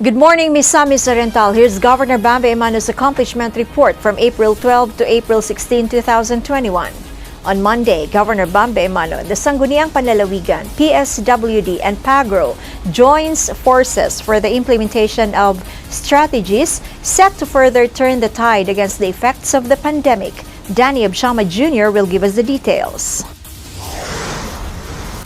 Good morning, Misamis Oriental. Here's Governor Bambi Emano's accomplishment report from April 12 to April 16, 2021. On Monday, Governor Bambi Emano, the Sangguniang Panlalawigan, PSWD, and PAGRO joins forces for the implementation of strategies set to further turn the tide against the effects of the pandemic. Danny Abshama Jr. will give us the details.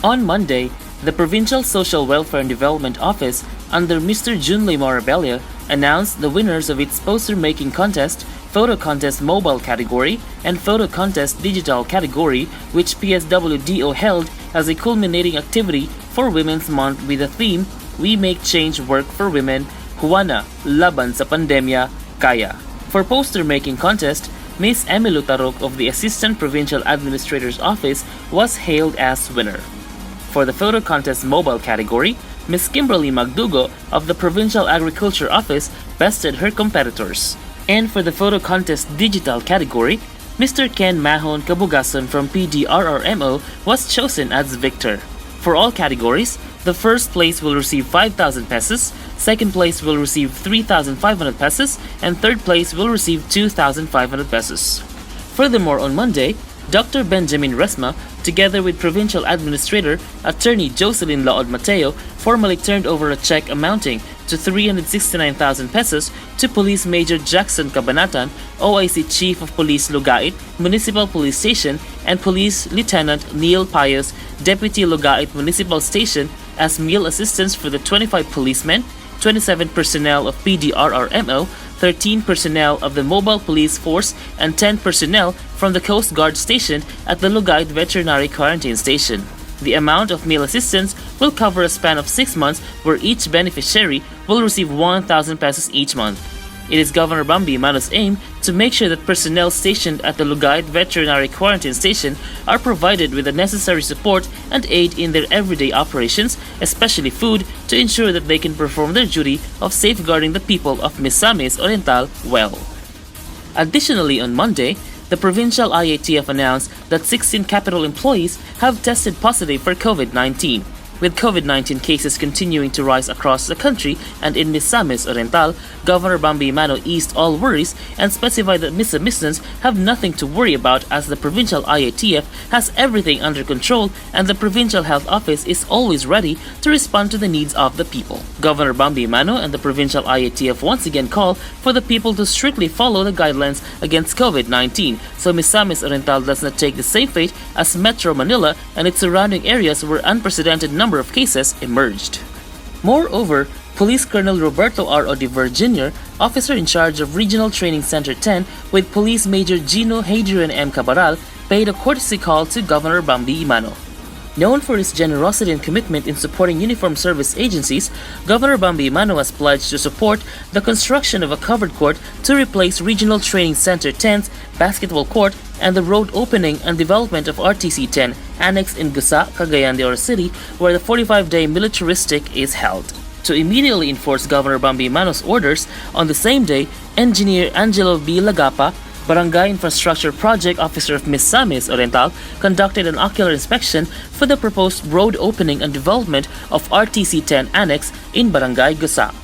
On Monday, the Provincial Social Welfare and Development Office, under Mr. Junley Morabella, announced the winners of its poster-making contest, photo contest mobile category, and photo contest digital category, which PSWDO held as a culminating activity for Women's Month with the theme, We Make Change Work for Women, Juana, Laban sa Pandemya, Kaya. For poster-making contest, Ms. Emilu Tarok of the Assistant Provincial Administrator's Office was hailed as winner. For the photo contest mobile category, Ms. Kimberly Magdugo of the Provincial Agriculture Office bested her competitors. And for the photo contest digital category, Mr. Ken Mahon Kabugason from PDRRMO was chosen as victor. For all categories, the first place will receive 5,000 pesos, second place will receive 3,500 pesos, and third place will receive 2,500 pesos. Furthermore, on Monday, Dr. Benjamin Resma, together with Provincial Administrator Attorney Jocelyn Laod Mateo, formally turned over a check amounting to 369,000 pesos to Police Major Jackson Cabanatan, OIC Chief of Police Lugait, Municipal Police Station, and Police Lieutenant Neil Pius, Deputy Lugait Municipal Station, as meal assistance for the 25 policemen, 27 personnel of PDRRMO, 13 personnel of the Mobile Police Force, and 10 personnel from the Coast Guard Station at the Lugait Veterinary Quarantine Station. The amount of meal assistance will cover a span of 6 months where each beneficiary will receive 1,000 pesos each month. It is Governor Bambi Emano's aim to make sure that personnel stationed at the Lugait Veterinary Quarantine Station are provided with the necessary support and aid in their everyday operations, especially food, to ensure that they can perform their duty of safeguarding the people of Misamis Oriental well. Additionally, on Monday, the Provincial IATF announced that 16 capital employees have tested positive for COVID-19. With COVID-19 cases continuing to rise across the country and in Misamis Oriental, Governor Bambi Emano eased all worries and specified that Misamisans have nothing to worry about as the Provincial IATF has everything under control and the Provincial Health Office is always ready to respond to the needs of the people. Governor Bambi Emano and the Provincial IATF once again call for the people to strictly follow the guidelines against COVID-19 so Misamis Oriental does not take the same fate as Metro Manila and its surrounding areas where unprecedented number of cases emerged. Moreover, Police Colonel Roberto R. Odiver Jr., officer in charge of Regional Training Center 10, with Police Major Gino Hadrian M. Cabaral, paid a courtesy call to Governor Bambi Emano. Known for his generosity and commitment in supporting uniformed service agencies, Governor Bambi Emano has pledged to support the construction of a covered court to replace Regional Training Center 10's basketball court and the road opening and development of RTC 10 Annex in Gusa, Cagayan de Oro City, where the 45-day militaristic is held. To immediately enforce Governor Bambi Emano's orders, on the same day, Engineer Angelo B. Lagapa, Barangay Infrastructure Project Officer of Misamis Oriental, conducted an ocular inspection for the proposed road opening and development of RTC 10 Annex in Barangay Gusa.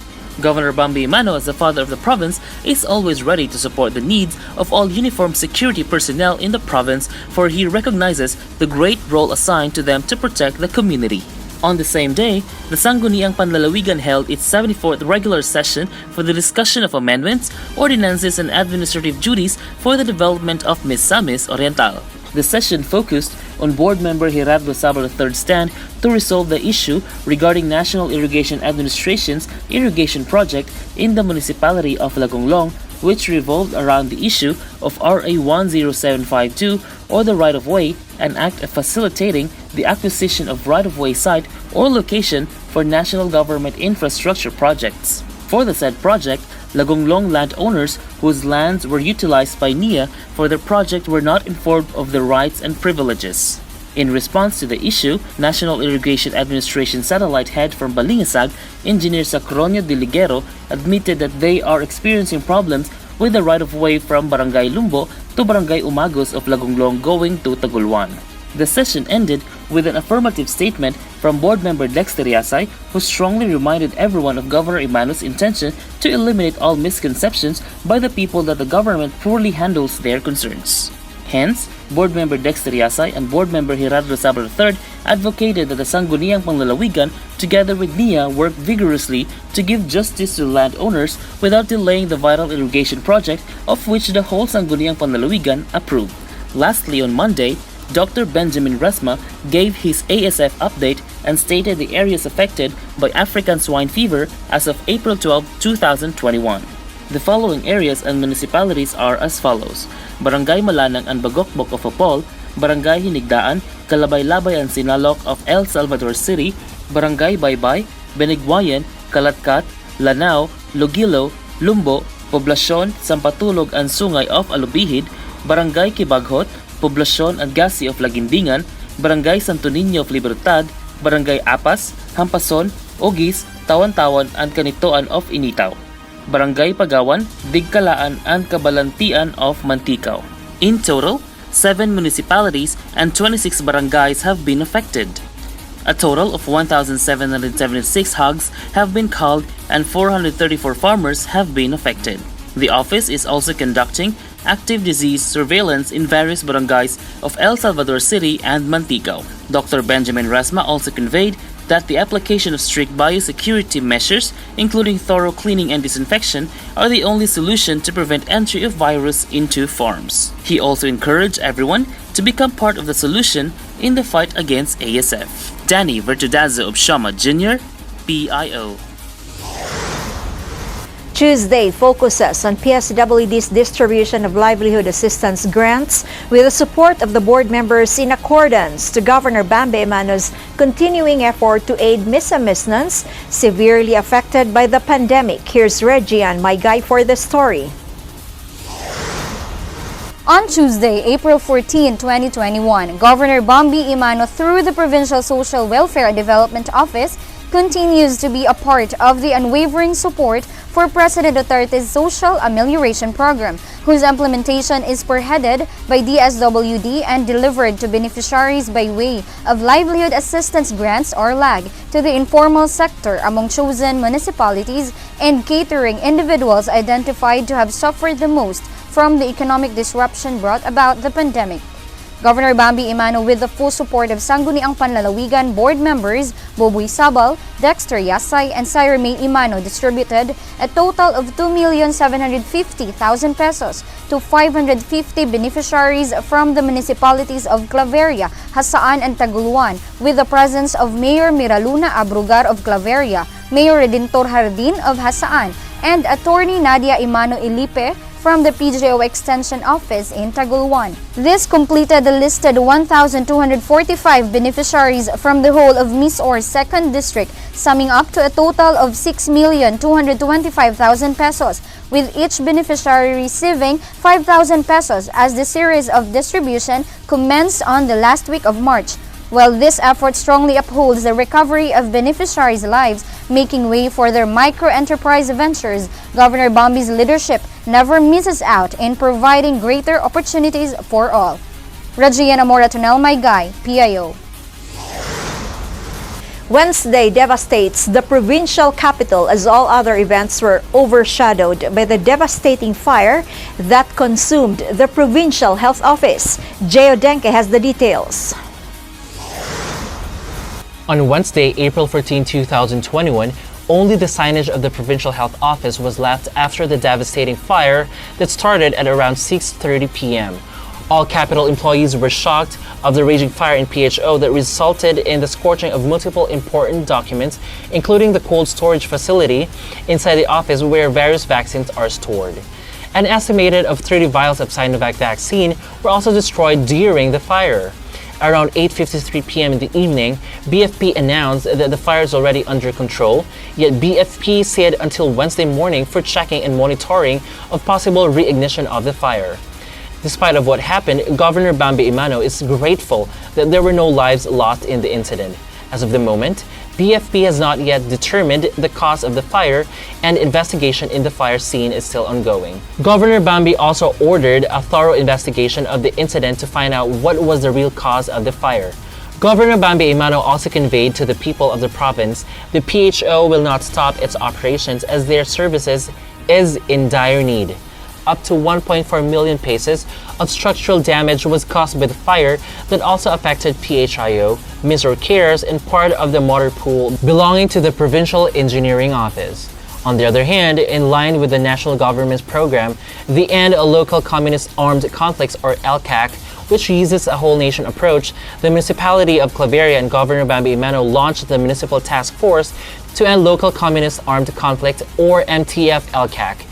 Governor Bambi Emano, as the father of the province, is always ready to support the needs of all uniformed security personnel in the province, for he recognizes the great role assigned to them to protect the community. On the same day, the Sangguniang Panlalawigan held its 74th regular session for the discussion of amendments, ordinances, and administrative duties for the development of Misamis Oriental. The session focused on Board Member Gerardo Sabal III's stand to resolve the issue regarding National Irrigation Administration's irrigation project in the municipality of Lagonglong, which revolved around the issue of RA 10752 or the right-of-way, an act of facilitating the acquisition of right-of-way site or location for national government infrastructure projects. For the said project, Lagonglong landowners whose lands were utilized by NIA for the project were not informed of their rights and privileges. In response to the issue, National Irrigation Administration Satellite Head from Balingasag, Engineer Sacronio de Ligero, admitted that they are experiencing problems with the right-of-way from Barangay Lumbo to Barangay Umagos of Lagonglong going to Tagulwan. The session ended with an affirmative statement from Board Member Dexter Yasay, who strongly reminded everyone of Governor Emano's intention to eliminate all misconceptions by the people that the government poorly handles their concerns. Hence, Board Member Dexter Yasay and Board Member Gerardo Sabra III advocated that the Sangguniang Panlalawigan, together with NIA, work vigorously to give justice to landowners without delaying the vital irrigation project of which the whole Sangguniang Panlalawigan approved. Lastly, on Monday, Dr. Benjamin Resma gave his ASF update and stated the areas affected by African swine fever as of April 12, 2021. The following areas and municipalities are as follows: Barangay Malanang and Bagokbok of Opol, Barangay Hinigdaan, Kalabay-Labay and Sinalok of El Salvador City, Barangay Baybay, Benigwayan, Kalatkat, Lanao, Lugilo, Lumbo, Poblasyon, Sampatulog and Sungay of Alubihid, Barangay Kibaghot, Poblasyon and Gasi of Laguindingan, Barangay Santo Niño of Libertad, Barangay Apas, Hampason, Ogis, Tawan-Tawan and Kanitoan of Initaw, Barangay Pagawan, Digkalaan and Kabalantian of Mantikao. In total, 7 municipalities and 26 barangays have been affected. A total of 1,776 hogs have been culled and 434 farmers have been affected. The office is also conducting active disease surveillance in various barangays of El Salvador City and Mantikao. Dr. Benjamin Resma also conveyed that the application of strict biosecurity measures, including thorough cleaning and disinfection, are the only solution to prevent entry of virus into farms. He also encouraged everyone to become part of the solution in the fight against ASF. Danny Vertudazo of Shama Jr., PIO. Tuesday focuses on PSWD's distribution of livelihood assistance grants with the support of the board members in accordance to Governor Bambi Emano's continuing effort to aid Misamisnans severely affected by the pandemic. Here's Regian, my guy for the story. On Tuesday, April 14, 2021, Governor Bambi Emano, through the Provincial Social Welfare and Development Office, continues to be a part of the unwavering support for President Duterte's Social Amelioration Program, whose implementation is spearheaded by DSWD and delivered to beneficiaries by way of Livelihood Assistance Grants or LAG to the informal sector among chosen municipalities and catering individuals identified to have suffered the most from the economic disruption brought about the pandemic. Governor Bambi Emano, with the full support of Sangguniang Panlalawigan board members Boboy Sabal, Dexter Yasay, and Sire May Emano, distributed a total of 2,750,000 pesos to 550 beneficiaries from the municipalities of Claveria, Hasaan, and Taguluan, with the presence of Mayor Miraluna Abrugar of Claveria, Mayor Redentor Jardin of Hasaan, and Attorney Nadia Emano Ilipe from the PGO Extension Office in Taguluan. This completed the listed 1,245 beneficiaries from the whole of Misor's 2nd District, summing up to a total of 6,225,000 pesos, with each beneficiary receiving 5,000 pesos as the series of distribution commenced on the last week of March. While this effort strongly upholds the recovery of beneficiaries' lives, making way for their micro-enterprise ventures, Governor Bambi's leadership never misses out in providing greater opportunities for all. Regiana Moratonel, my guy, PIO. Wednesday devastates the provincial capital as all other events were overshadowed by the devastating fire that consumed the Provincial Health Office. Jeo Denke has the details. On Wednesday, April 14, 2021, only the signage of the Provincial Health Office was left after the devastating fire that started at around 6:30 p.m. All capital employees were shocked of the raging fire in PHO that resulted in the scorching of multiple important documents, including the cold storage facility inside the office where various vaccines are stored. An estimated of 30 vials of Sinovac vaccine were also destroyed during the fire. Around 8:53 p.m. in the evening, BFP announced that the fire is already under control, yet BFP said until Wednesday morning for checking and monitoring of possible reignition of the fire. Despite of what happened, Governor Bambi Emano is grateful that there were no lives lost in the incident. As of the moment, BFP has not yet determined the cause of the fire, and investigation in the fire scene is still ongoing. Governor Bambi also ordered a thorough investigation of the incident to find out what was the real cause of the fire. Governor Bambi Emano also conveyed to the people of the province the PHO will not stop its operations as their services is in dire need. Up to 1.4 million pesos of structural damage was caused by the fire that also affected PHIO, Misor Cares, and part of the motor pool belonging to the Provincial Engineering Office. On the other hand, in line with the national government's program, the End Local Communist Armed Conflicts, or LCAC, which uses a whole nation approach, the municipality of Claveria and Governor Bambi Emano launched the Municipal Task Force to End Local Communist Armed Conflict, or MTF LCAC.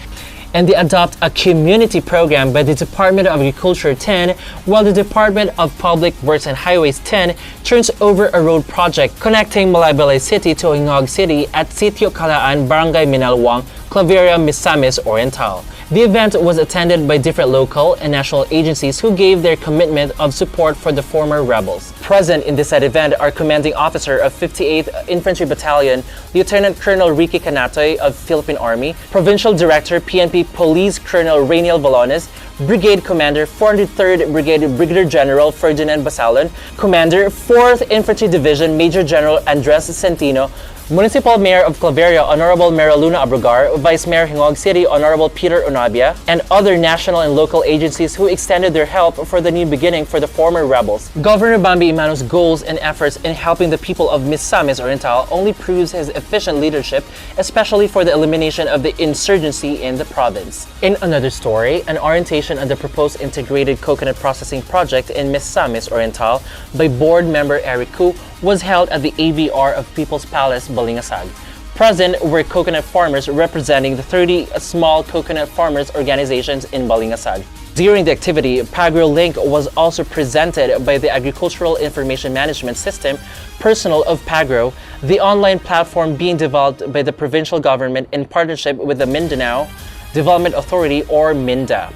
And they adopt a community program by the Department of Agriculture 10, while the Department of Public Works and Highways 10 turns over a road project connecting Malaybalay City to Hingog City at Sitio Calaan, Barangay Minalwang, Claveria, Misamis Oriental. The event was attended by different local and national agencies who gave their commitment of support for the former rebels. Present in this said event are Commanding Officer of 58th Infantry Battalion, Lieutenant Colonel Ricky Canatoy of Philippine Army, Provincial Director PNP Police Colonel Rainiel Valones, Brigade Commander 403rd Brigade Brigadier General Ferdinand Basalan, Commander 4th Infantry Division Major General Andres Centino, Municipal Mayor of Claveria Honorable Mayor Luna Abrogar, Vice Mayor Hingog City Honorable Peter Onabia, and other national and local agencies who extended their help for the new beginning for the former rebels. Governor Bambi Emano's goals and efforts in helping the people of Misamis Oriental only proves his efficient leadership, especially for the elimination of the insurgency in the province. In another story, an orientation on the proposed integrated coconut processing project in Misamis Oriental by board member Eric Koo was held at the AVR of People's Palace, Balingasag. Present were coconut farmers representing the 30 small coconut farmers organizations in Balingasag. During the activity, Pagro Link was also presented by the Agricultural Information Management System personnel of Pagro, the online platform being developed by the provincial government in partnership with the Mindanao Development Authority, or MINDA.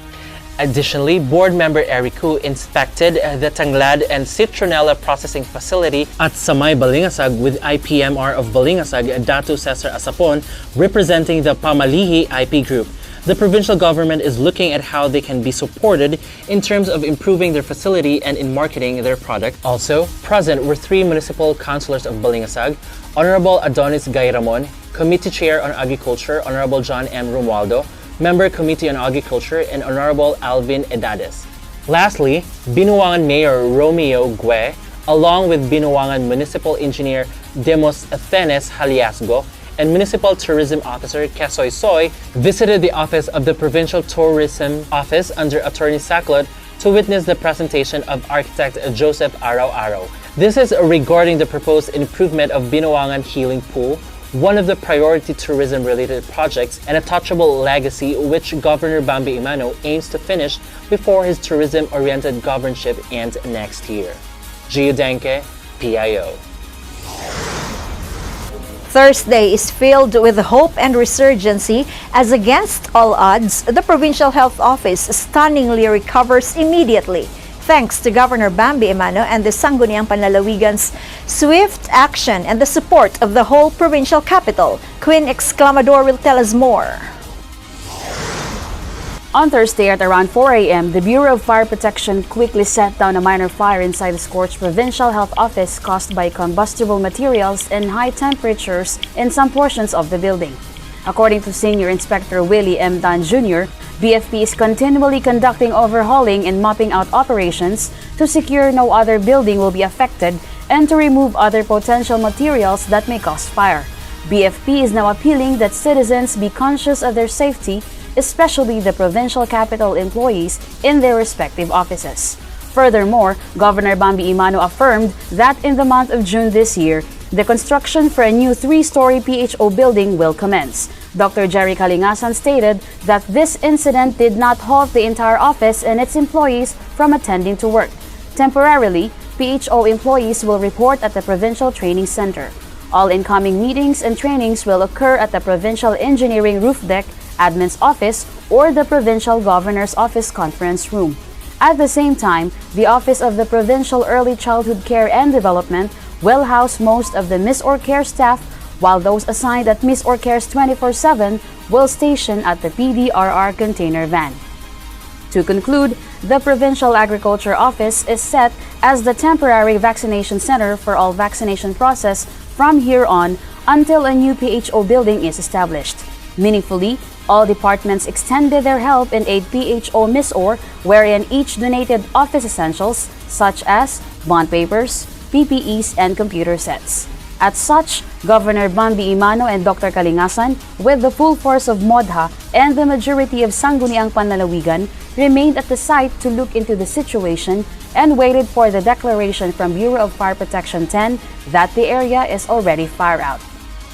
Additionally, board member Eric Koo inspected the Tanglad and Citronella processing facility at Samay Balingasag with IPMR of Balingasag, Datu Cesar Asapon, representing the Pamalihi IP Group. The provincial government is looking at how they can be supported in terms of improving their facility and in marketing their product. Also present were 3 municipal councilors of Balingasag, Honorable Adonis Gayramon, Committee Chair on Agriculture, Honorable John M. Romualdo, Member Committee on Agriculture, and Honorable Alvin Edades. Lastly, Binuangan Mayor Romeo Gue, along with Binuangan Municipal Engineer Demos Athenes Haliasgo, and Municipal Tourism Officer Kesoy Soy, visited the office of the Provincial Tourism Office under Attorney Saclot to witness the presentation of Architect Joseph Araw-Araw. This is regarding the proposed improvement of Binuangan Healing Pool, one of the priority tourism-related projects and a touchable legacy which Governor Bambi Emano aims to finish before his tourism-oriented governorship ends next year. GYVBE, PIO. Thursday is filled with hope and resurgency as against all odds, the Provincial Health Office stunningly recovers immediately thanks to Governor Bambi Emano and the Sangguniang Panlalawigan's swift action and the support of the whole provincial capital. Queen Exclamador will tell us more. On Thursday at around 4 a.m., the Bureau of Fire Protection quickly set down a minor fire inside the Scorched Provincial Health Office caused by combustible materials and high temperatures in some portions of the building. According to Senior Inspector Willie M. Dan Jr., BFP is continually conducting overhauling and mopping out operations to secure no other building will be affected and to remove other potential materials that may cause fire. BFP is now appealing that citizens be conscious of their safety, especially the provincial capital employees in their respective offices. Furthermore, Governor Bambi Emano affirmed that in the month of June this year, the construction for a new 3-story PHO building will commence. Dr. Jerry Kalingasan stated that this incident did not halt the entire office and its employees from attending to work. Temporarily, PHO employees will report at the Provincial Training Center. All incoming meetings and trainings will occur at the Provincial Engineering Roof Deck, Admin's Office, or the Provincial Governor's Office Conference Room. At the same time, the Office of the Provincial Early Childhood Care and Development will house most of the Miss or Care staff, while those assigned at Miss or Care's 24/7 will station at the PDRR container van. To conclude, the Provincial Agriculture Office is set as the temporary vaccination center for all vaccination process from here on until a new PHO building is established. Meaningfully, all departments extended their help in aid PHO MISOR, wherein each donated office essentials such as bond papers, PPEs, and computer sets. At such, Governor Bambi Emano and Dr. Kalingasan, with the full force of MODHA and the majority of Sangguniang Panlalawigan, remained at the site to look into the situation and waited for the declaration from Bureau of Fire Protection 10 that the area is already fire out.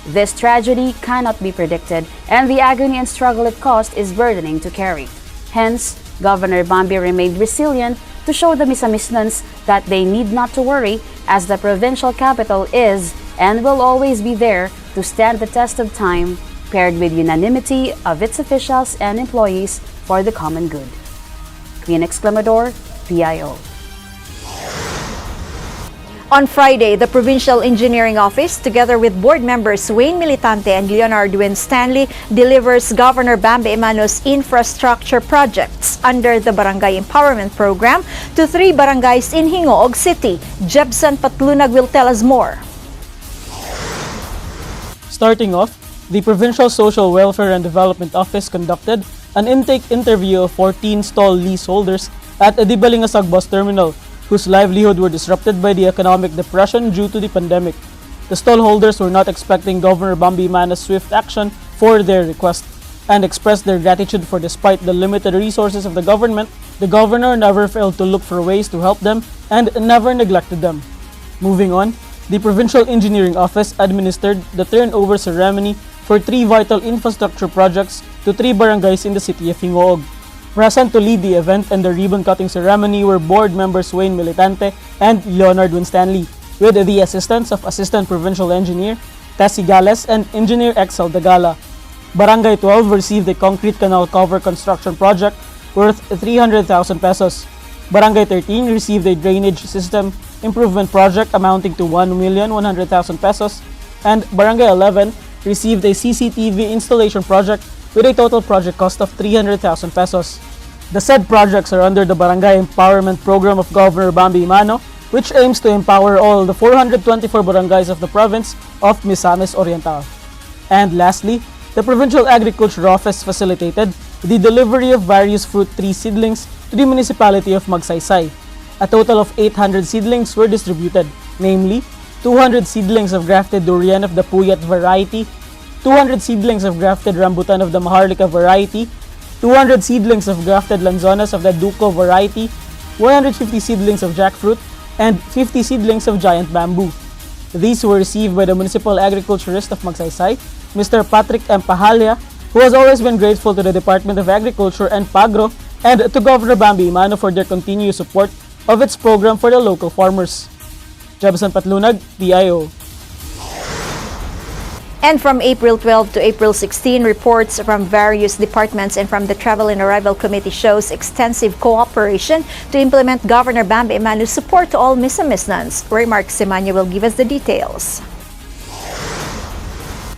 This tragedy cannot be predicted, and the agony and struggle it caused is burdening to carry. Hence, Governor Bambi remained resilient to show the Misamisnans that they need not to worry, as the provincial capital is and will always be there to stand the test of time, paired with unanimity of its officials and employees for the common good. Queen Exclamador, PIO. On Friday, the Provincial Engineering Office, together with board members Wayne Militante and Leonard Stanley, delivers Governor Bambi Emano's infrastructure projects under the Barangay Empowerment Program to 3 barangays in Hingoog City. Jebson Patlunag will tell us more. Starting off, the Provincial Social Welfare and Development Office conducted an intake interview of 14 stall leaseholders at Adibalingasag Bus Terminal, whose livelihood were disrupted by the economic depression due to the pandemic. The stallholders were not expecting Governor Bambi Emano's swift action for their request and expressed their gratitude for, despite the limited resources of the government, the governor never failed to look for ways to help them and never neglected them. Moving on, the Provincial Engineering Office administered the turnover ceremony for 3 vital infrastructure projects to 3 barangays in the city of Hingoog. Present to lead the event and the ribbon-cutting ceremony were board members Wayne Militante and Leonard Stanley, with the assistance of Assistant Provincial Engineer Tessie Gales and Engineer Excel Dagala. Barangay 12 received a concrete canal cover construction project worth 300,000 pesos. Barangay 13 received a drainage system improvement project amounting to 1,100,000 pesos, and Barangay 11 received a CCTV installation project with a total project cost of 300,000 pesos. The said projects are under the Barangay Empowerment Program of Governor Bambi Emano, which aims to empower all the 424 barangays of the province of Misamis Oriental. And lastly, the Provincial Agriculture Office facilitated the delivery of various fruit tree seedlings to the municipality of Magsaysay. A total of 800 seedlings were distributed, namely 200 seedlings of grafted durian of the Puyat variety, 200 seedlings of grafted rambutan of the Maharlika variety, 200 seedlings of grafted lanzonas of the Duco variety, 150 seedlings of jackfruit, and 50 seedlings of giant bamboo. These were received by the Municipal Agriculturist of Magsaysay, Mr. Patrick M. Pahalia, who has always been grateful to the Department of Agriculture and PAGRO and to Governor Bambi Emano for their continued support of its program for the local farmers. Jebson Patlunag, PIO. And from April 12 to April 16, reports from various departments and from the Travel and Arrival Committee shows extensive cooperation to implement Governor Bambi Emano's support to all Misamisnans. Raymark Semanya will give us the details.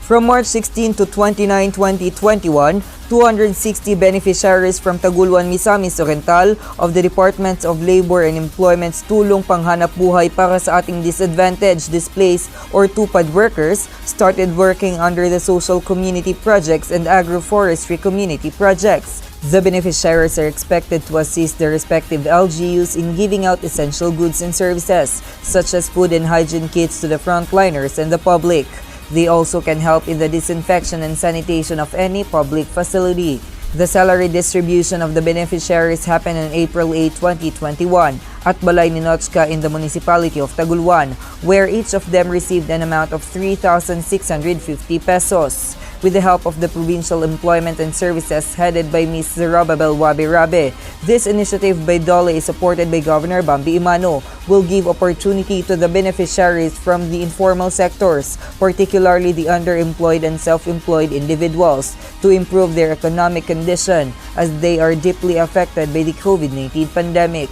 From March 16 to 29, 2021, 260 beneficiaries from Taguluan, Misamis Oriental of the Departments of Labor and Employment's Tulong Panghanap Buhay para sa ating disadvantaged, displaced, or TUPAD workers started working under the social community projects and agroforestry community projects. The beneficiaries are expected to assist their respective LGUs in giving out essential goods and services, such as food and hygiene kits to the frontliners and the public. They also can help in the disinfection and sanitation of any public facility. The salary distribution of the beneficiaries happened on April 8, 2021 at Balay Ninochka in the municipality of Taguluan, where each of them received an amount of 3,650 pesos. With the help of the Provincial Employment and Services headed by Ms. Zorobabel Wabi-Rabe, this initiative by DOLE is supported by Governor Bambi Emano, will give opportunity to the beneficiaries from the informal sectors, particularly the underemployed and self-employed individuals, to improve their economic condition as they are deeply affected by the COVID-19 pandemic.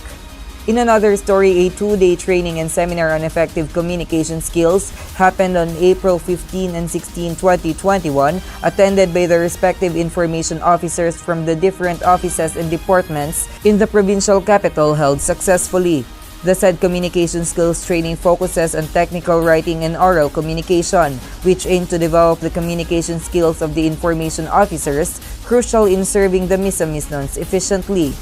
In another story, a two-day training and seminar on effective communication skills happened on April 15 and 16, 2021, attended by the respective information officers from the different offices and departments in the provincial capital held successfully. The said communication skills training focuses on technical writing and oral communication, which aim to develop the communication skills of the information officers, crucial in serving the Misamisnons efficiently.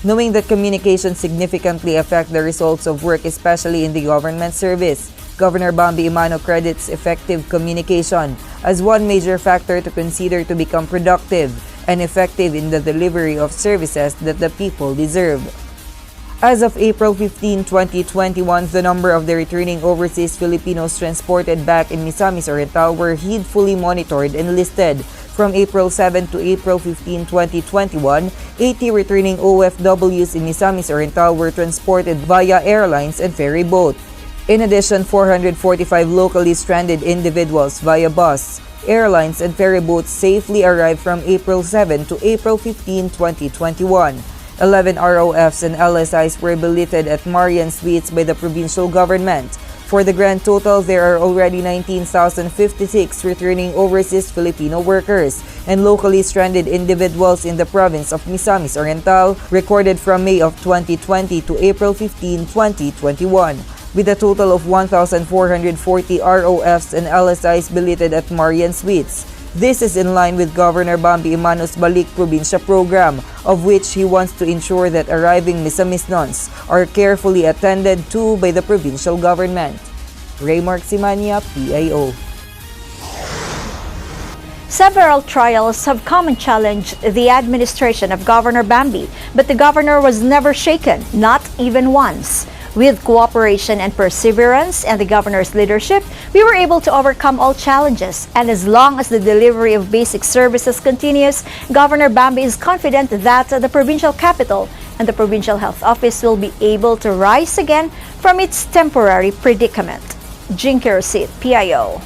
Knowing that communication significantly affect the results of work, especially in the government service, Governor Bambi Emano credits effective communication as one major factor to consider to become productive and effective in the delivery of services that the people deserve. As of April 15, 2021, the number of the returning overseas Filipinos transported back in Misamis Oriental were heedfully monitored and listed. From April 7 to April 15, 2021, 80 returning OFWs in Misamis Oriental were transported via airlines and ferry boat. In addition, 445 locally stranded individuals via bus, airlines, and ferry boats safely arrived from April 7 to April 15, 2021. 11 ROFs and LSIs were billeted at Marian Suites by the provincial government. For the grand total, there are already 19,056 returning overseas Filipino workers and locally stranded individuals in the province of Misamis Oriental, recorded from May of 2020 to April 15, 2021, with a total of 1,440 ROFs and LSIs billeted at Marian Suites. This is in line with Governor Bambi Emano's Balik Probinsya program, of which he wants to ensure that arriving Misamisnons are carefully attended to by the provincial government. Raymark Simania, PIO. Several trials have come and challenged the administration of Governor Bambi, but the governor was never shaken, not even once. With cooperation and perseverance and the governor's leadership, we were able to overcome all challenges. And as long as the delivery of basic services continues, Governor Bambi is confident that the provincial capital and the Provincial Health Office will be able to rise again from its temporary predicament. Jinky Rosit, PIO.